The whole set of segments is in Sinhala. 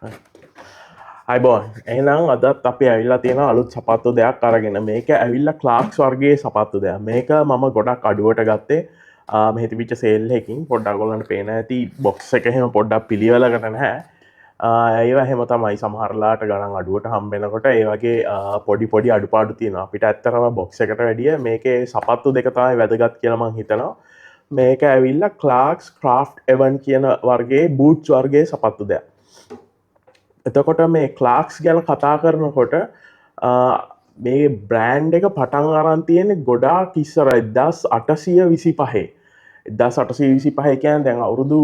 අයිබෝන් එහෙනම් අදත් අපි ඇවිල්ලා තියෙන අලුත් සපත්තු දෙයක් අරගෙන මේක ඇවිල්ලා ක්ලාක්ස් වර්ගයේ සපත්තු දෙයක් මේක මම ගොඩක් අඩුවට ගත්තේ මෙහි තිබිච්ච සේල් එකකින් පොඩ්ඩක් ඔයගොල්ලන්ට පේන ඇති බොක්ස් එක එහෙම පොඩ්ඩක් පිළිවෙලකට නැහැ ඒවා එහෙම තමයි සමහරලාට ගණන් අඩුවට හම්බෙනකොට ඒ වගේ පොඩි පොඩි අඩුපාඩු තියෙනවා අපිට ඇත්තටම බොක්ස් එකට වැඩිය මේකේ සපත්තු දෙක තමයි වැදගත් කියලා මම හිතනවා මේක ඇවිල්ලා ක්ලාක්ස් ක්‍රාෆ්ට් එවන් කියන වර්ගයේ බූට්ස් වර්ගයේ සපත්තු දෙයක් එතකොට මේ ක්ලාක්ස් ගැන කතා කරනකොට මේ බ්‍රෑන්් එක පටන් අරන් තියෙන ගොඩාක් ඉස්සර 1825 1825 කියන්නේ දැන් අවුරුදු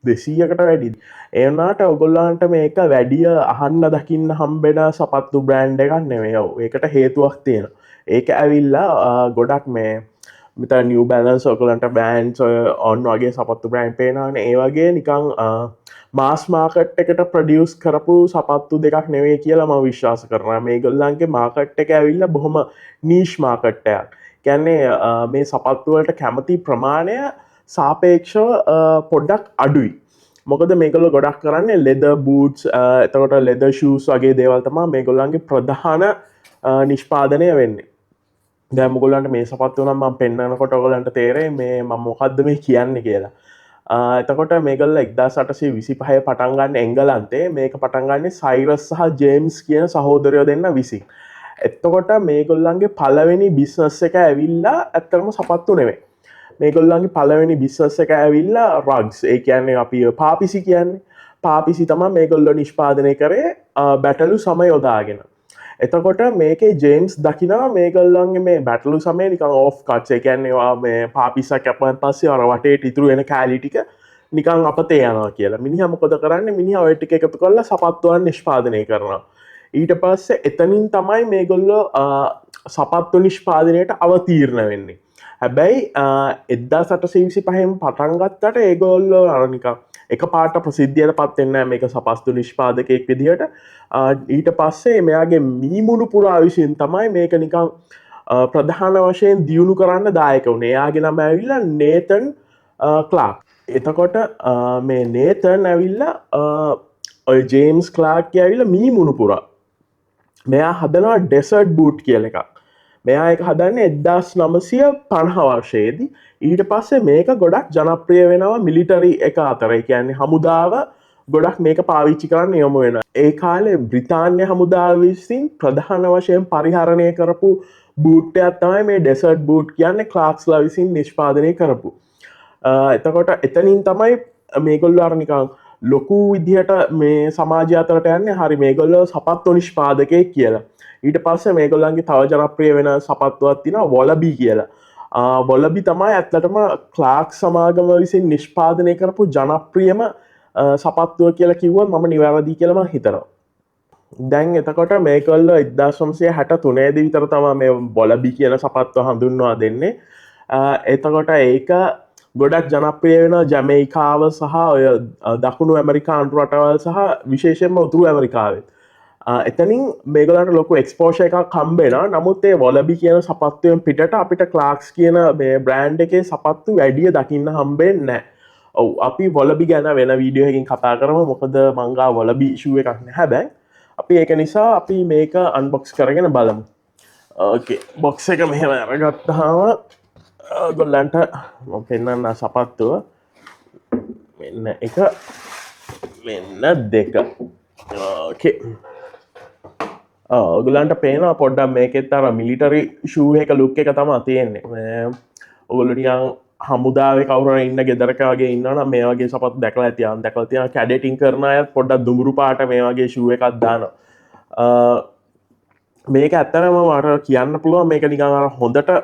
200කට වැඩි ඒ වුණාට ඔයගොල්ලන්ට මේක වැඩිය අහන්න දකින්න හම්බෙන සපත්තු බ්‍රෑන්් එකක් නෙවෙයි. ඒකට හේතුවක් තියෙනවා. ඒක ඇවිල්ලා ගොඩක් මේ මෙතන නිව් බැලන්ස් ඔයගොල්ලන්ට බ්‍රෑන්ඩ්ස් ඔන්න වගේ සපත්තු බ්‍රෑන්ඩ් පේනවනේ. ඒ වගේ නිකන් මාස් මාකට් එකට ප්‍රඩියස් කරපු සපත්තු දෙකක් නෙවේ කියලා ම විශ්වාස කරන මේගොල්ලන්ගේ මාකට් එක ඇවිල්ල බොහොම නීශ් මාකට්ටයක් කැන්නේ මේ සපත්තුවලට කැමති ප්‍රමාණය සාපේක්ෂව පොඩ්ඩක් අඩුයි මොකද මේගොල්ල ගොඩක් කරන්නේ ලෙද බූට්ස් එතකොට ලෙද ෂූස් වගේ දේවල්තමා මේගොල්ලන්ගේ ප්‍රධාන නිෂ්පාදනය වෙන්නේ දැමුගොලන්ට මේ සපත්තු නම් පෙන්න්නනකොට ඔගොලන්ට තේරේ මේ මොකක්ද මේ කියන්න කියලා එතකොට මේගල්ල 1825 පටන්ගන්න එංගලන්තේ මේක පටන්ගන්නේ සයිරස් සහ ජේම්ස් කියන සහෝදරයෝ දෙන්න විසින්. එත්තකොට මේගොල්ලන්ගේ පලවෙනි බිස්නස් එක ඇවිල්ලා ඇත්තරම සපත්තු නෙවේ. මේගොල්ලන්ගේ පලවෙනි බිස්නස් එක ඇවිල්ලා රග්ස් ඒ කියන්නේ අපි පාපිසි කියන්නේ පාපිසි තම මේගොල්ලො නිෂ්පාදනය කරේ බැටලු සම යොදාගෙන. එතකොට මේකේ ජේම්ස් දකිනවා මේගල්ලන්ගේ මේ බැටලු සමය නිකන් ඕ් කට්සේ කියන්නේවා මේ පාපිස කැපන් පස්සේ අර වටේ ඉතුරු වෙන කෑලිටික නිකං අපතේ යනවා කියලා මිනිහ මොකොද කරන්න මිනි ඔයටික එකතු කරලා සපත්තුවන් නිෂ්පාදනය කරනවා ඊට පස්සේ එතනින් තමයි මේගොල්ලො සපත්තු නිෂ්පාදනයට අවතීරණ වෙන්නේ හැබැයි එද්දා සටසවිසි පහෙම පටන්ගත්තට ඒගොල්ලෝ අරනික එක පාට ප්‍රසිද්ධියට පත්වෙන්න මේක සපස්තු නිෂ්පාදකයෙක් විදිහට ඊට පස්සේ මෙයාගේ මීමුණු පුරා විසින් තමයි මේක නිකං ප්‍රධාන වශයෙන් දියුණු කරන්න දායක වුණේ එයාගේ නම ඇවිල්ලා නේතන් ක්ලාක් එතකොට මේ නේතන් ඇවිල්ලා ඔය ජේම්ස් ක්ලාක් ඇවිල්ලා මීමුණු පුරා මෙයා හදනවා ඩෙසර්ට් බූට් කියල එකක් මෙයා එක හදන්න 1950 වර්ෂයේදී ඊට පස්සේ මේක ගොඩක් ජනප්‍රිය වෙනවා මිලිටරි එක අතර කියන්නේ හමුදාව ගොඩක් මේක පාවිච්චි කරන්න යොමු වෙන ඒ කාලේ බ්‍රිතාන්‍ය හමුදාව විසින් ප්‍රධාන වශයෙන් පරිහරණය කරපු බූට්ටයක් තමයි මේ ඩෙසර්ට් බූට් කියන්නේ ක්ලාක්ස්ලා විසින් නිෂ්පාදනය කරපු එතකොට එතනින් තමයි මේගොල්ලෝ අර නිකන් ලොකු විදිහට මේ සමාජය අතරට යන්නේ හරි මේගොල්ලෝ සපත්තු නිෂ්පාදකයෙක් කියලා ඊට පස්සේ මේගොල්ලන්ගේ තව ජනප්‍රිය වෙන සපත්තුවක් තියෙනවා වොලබී කියලා වොලබි තමයි ඇත්තටම ක්ලාක් සමාගම විසින් නිෂ්පාදනය කරපු ජනප්‍රියම සපත්තුව කියලා කිව්ව මම නිවැරදි කියලම හිතනවා දැන් එතකොට මේකොල්ල 1963 විතර තමයි මේ වොලබි කියන සපත්තුව හඳුන්වා දෙන්නේ එතකොට ඒක ගොඩක් ජනප්‍රිය වෙන ජමයිකාව සහ ඔය දකුණු ඇමරිකාන්ු රටවල් සහ විශේෂයෙන්ම උතුරු ඇමරිකාවෙත් එතනින් මේගලට ලොකු එක්ස්පෝෂ එකක් කම්බෙන නමුත් ඒ වොලබි කියන සපත්තුවෙන් පිට අපිට ක්ලාක්ස් කියන මේ බ්‍රෑන්් එකේ සපත්තු වැඩිය දකින්න හම්බෙන් නෑ ඔව අපි වොලබි ගැන වෙන වීඩියෝහකින් කතා කරම මොකද මංගා වොලබි ශුව එකක් නැහැබැයි අපි ඒක නිසා අපි මේක අන්බොක්ස් කරගෙන බලමු බොක්ස එක මෙහෙම අරගත්තාම ගොල්ලන්ට පෙන්න්න සපත්තුව මෙන්න එක මෙන්න දෙක ඕකේ ඔගලන්ට පේන පොඩ්ඩක් මේකෙත් අර මිලිටරි ෂූ එක ලුක් එක තමා තියෙන්නේ ඔගොලටියන් හමුදාව කවර ඉන්න ගෙදරක වගේ ඉන්නන මේ වගේ සපත් දැකලා ඇතියන් දැකල තිය කැඩටින් කරන අයත් පොඩ්ඩක් දුමුරු පාට මේ වගේ ෂුව එකක් දාන මේක ඇත්තරම මට කියන්න පුළුවන් මේක නිකන් අර හොඳට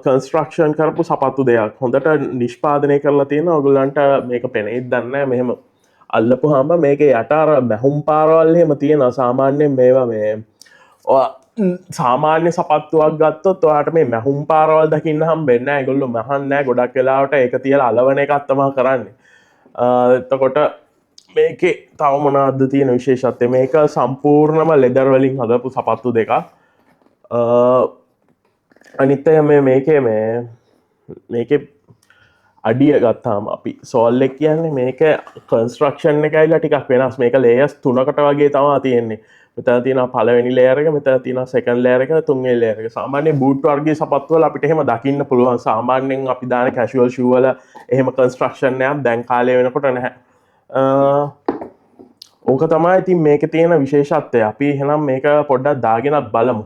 කන්ස්ට්‍රක්ෂන් කරපු සපත්තු දෙයක් හොඳට නිෂ්පාදනය කරලා තියෙන ඔගුලන්ට මේක පෙනෙත් දන්න මෙහෙම අල්ලපු හම මේක යටර බැහුම් පාරවල් හෙම තියෙන සාමාන්‍යයෙන් මේවා මේ සාමාන්‍ය සපත්තුවක් ගත්තොත් ඔයාට මේ මැහුම් පාරවල් දකින්න හම්බෙන්න ඒගොල්ලෝ මහන්නෑ ගොඩක් වෙලාවට ඒක තියලා අලවන එකක් තමයි කරන්නේ එතකොට මේකේ තව මොනවද තියෙන විශේෂත්වය මේක සම්පූර්ණම ලෙදර් වලින් හදපු සපත්තු දෙකක් අනිත් අය මේකේ අඩිය ගත්තාම අපි සෝල්ලෙක් කියන්නේ මේක කන්ස්ට්‍රක්ෂන් එකයිලා ටිකක් වෙනස් මේක ලේයස් 3කට වගේ තමයි තියෙන්නේ. මෙතන තියෙනවා පළවෙනි ලේයර් එක, මෙතන තියෙනවා සෙකන්ඩ් ලේයර් එක, තුන්වෙනි ලේයර් එක. සාමාන්‍ය බූට් වර්ගයේ සපත්තු වල අපිට එහෙම දකින්න පුළුවන්. සාමාන්‍යයෙන් අපි දාන කැෂුවල් ෂූ වල එහෙම කන්ස්ට්‍රක්ෂන් එකක් දැන් කාලේ වෙනකොට නැහැ. ඕක තමයි ඉතින් මේකේ තියෙන විශේෂත්වය. අපි එහෙනම් මේක පොඩ්ඩක් දාගෙනත් බලමු.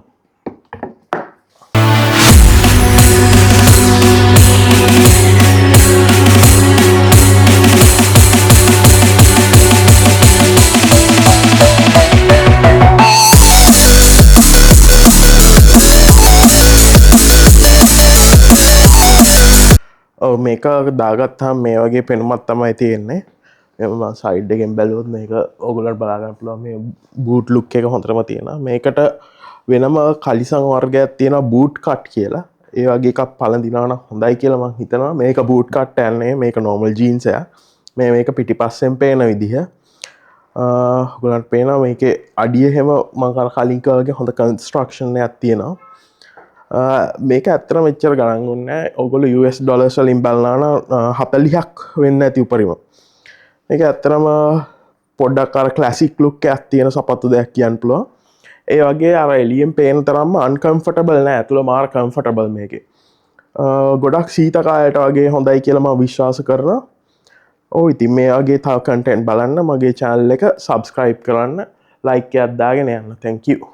මේක දාගත්තාම මේ වගේ පෙනුමක් තමයි තියෙන්නේ. මම සයිඩ් එකෙන් බැලුවොත් මේක ඔයගොල්ලන්ට බලා ගන්න පුළුවන් මේ බූට් ලුක් එක හොඳටම තියෙනවා. මේකට වෙනම කලිසම් වර්ගයක් තියෙනවා බූට් කට් කියලා. ඒ වගේ එකක් පළඳිනවා නම් හොඳයි කියලා මම හිතනවා. මේක බූට් කට් යන්නේ මේක නෝමල් ජීන්ස් එක. මේක පිටිපස්සෙන් පේන විදිහ. ඔයගොල්ලන්ට පේනවා මේකේ අඩිය හැම මම කලින් වගේ හොඳ කන්ස්ට්‍රක්ෂන් එකක් තියෙනවා. මේක ඇත්තට මෙච්චර ගණන් වුණේ ඔයගොල්ලෝ US ඩොලර්ස් වලින් බලනවා නම් 40ක් වෙන්න ඇති උපරිම. මේක ඇත්තටම පොඩ්ඩක් අර ක්ලාසික් ලුක් එකක් තියෙන සපත්තු දෙයක් කියන්න පුළුවන්. ඒ වගේ අර එළියෙන් පේන තරම්ම අන්කම්ෆර්ටබල් නෑ. ඇතුළ මාර කම්ෆර්ටබල් මේකේ. ගොඩක් සීතකායට වගේ හොඳයි කියලා මම විශ්වාස කරනවා. ඔව් ඉතින් මේ වගේ තව කන්ටෙන්ට් බලන්න මගේ channel එක subscribe කරන්න, like එකක් දාගෙන යන්න. Thank you.